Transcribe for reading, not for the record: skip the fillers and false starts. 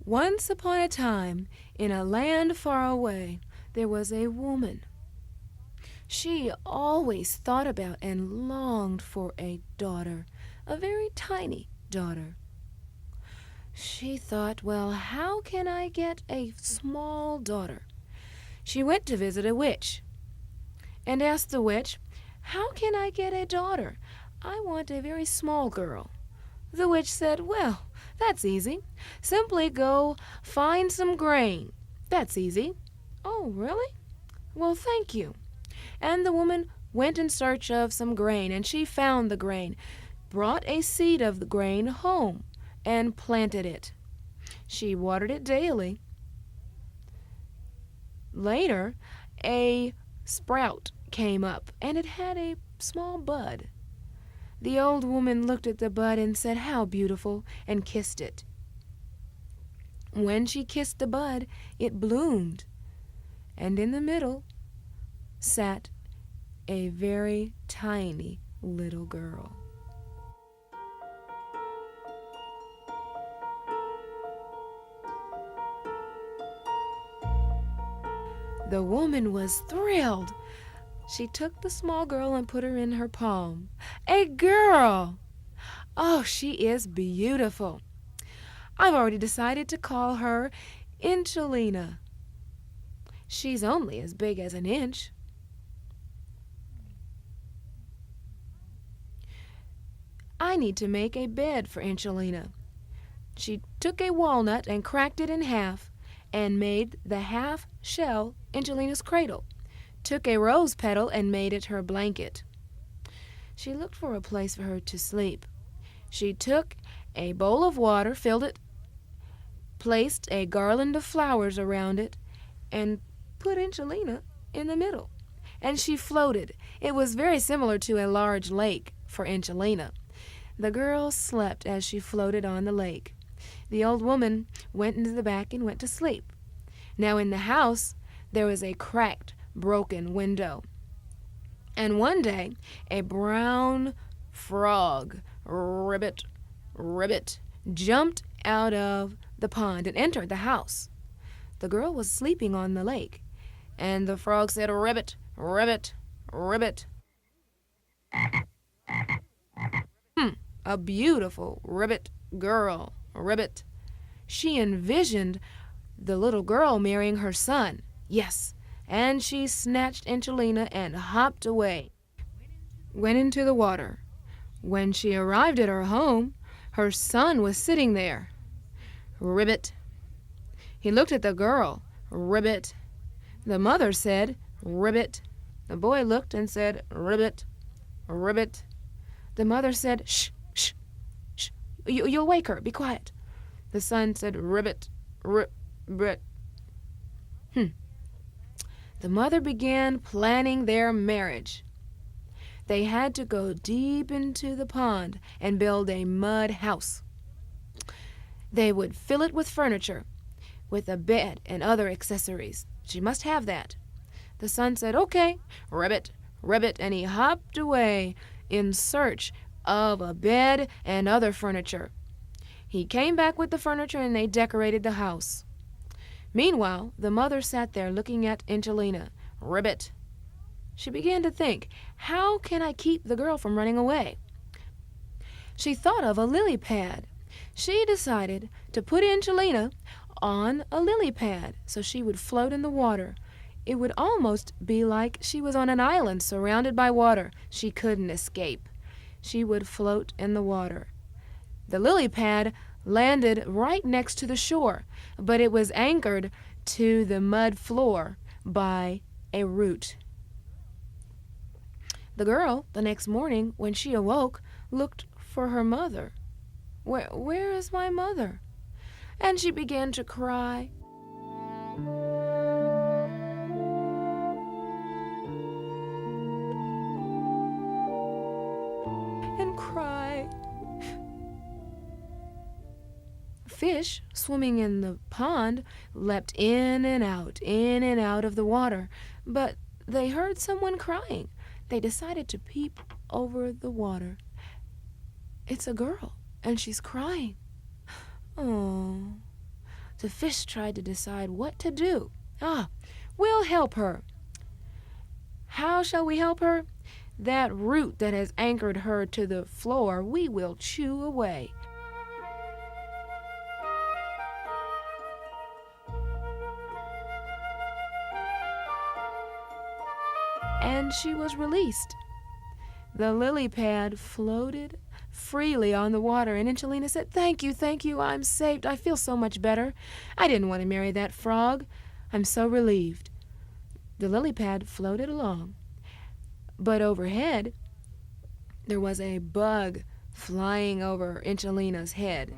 Once upon a time, in a land far away, there was a woman. She always thought about and longed for a daughter, a very tiny daughter. She thought, well, how can I get a small daughter? She went to visit a witch and asked the witch, how can I get a daughter? I want a very small girl. The witch said, well, that's easy. Simply go find some grain. That's easy. Oh, really? Well, thank you. And the woman went in search of some grain, and she found the grain, brought a seed of the grain home, and planted it. She watered it daily. Later, a sprout came up, and it had a small bud. The old woman looked at the bud and said, how beautiful, and kissed it. When she kissed the bud, it bloomed, and in the middle sat a very tiny little girl. The woman was thrilled. She took the small girl and put her in her palm. A girl! Oh, she is beautiful. I've already decided to call her Inchilena. She's only as big as an inch. I need to make a bed for Angelina. She took a walnut and cracked it in half and made the half shell Angelina's cradle, took a rose petal and made it her blanket. She looked for a place for her to sleep. She took a bowl of water, filled it, placed a garland of flowers around it, and put Angelina in the middle. And she floated. It was very similar to a large lake for Angelina. The girl slept as she floated on the lake. The old woman went into the back and went to sleep. Now in the house, there was a cracked, broken window. And one day, a brown frog, Ribbit, Ribbit, jumped out of the pond and entered the house. The girl was sleeping on the lake, and the frog said, Ribbit, Ribbit, Ribbit. A beautiful Ribbit girl, Ribbit. She envisioned the little girl marrying her son. Yes, and she snatched Angelina and hopped away, went into the water. When she arrived at her home, her son was sitting there. Ribbit. He looked at the girl. Ribbit. The mother said, Ribbit. The boy looked and said, Ribbit, Ribbit. The mother said, shh, shh, shh. You'll wake her. Be quiet. The son said, Ribbit, Ribbit. The mother began planning their marriage. They had to go deep into the pond and build a mud house. They would fill it with furniture, with a bed and other accessories. She must have that. The son said, okay, Ribbit, Ribbit, and he hopped away in search of a bed and other furniture. He came back with the furniture and they decorated the house. Meanwhile, the mother sat there looking at Angelina. Ribbit. She began to think, how can I keep the girl from running away? She thought of a lily pad. She decided to put Angelina on a lily pad so she would float in the water. It would almost be like she was on an island surrounded by water. She couldn't escape. She would float in the water. The lily pad landed right next to the shore, but it was anchored to the mud floor by a root. The girl, the next morning, when she awoke, looked for her mother. Where is my mother? And she began to cry. And cry. Fish swimming in the pond leapt in and out of the water, but they heard someone crying. They decided to peep over the water. It's a girl, and she's crying. Oh. The fish tried to decide what to do. We'll help her. How shall we help her? That root that has anchored her to the floor we will chew away. And she was released. The lily pad floated freely on the water, and Angelina said, thank you, I'm saved. I feel so much better. I didn't want to marry that frog. I'm so relieved. The lily pad floated along, but overhead there was a bug flying over Angelina's head.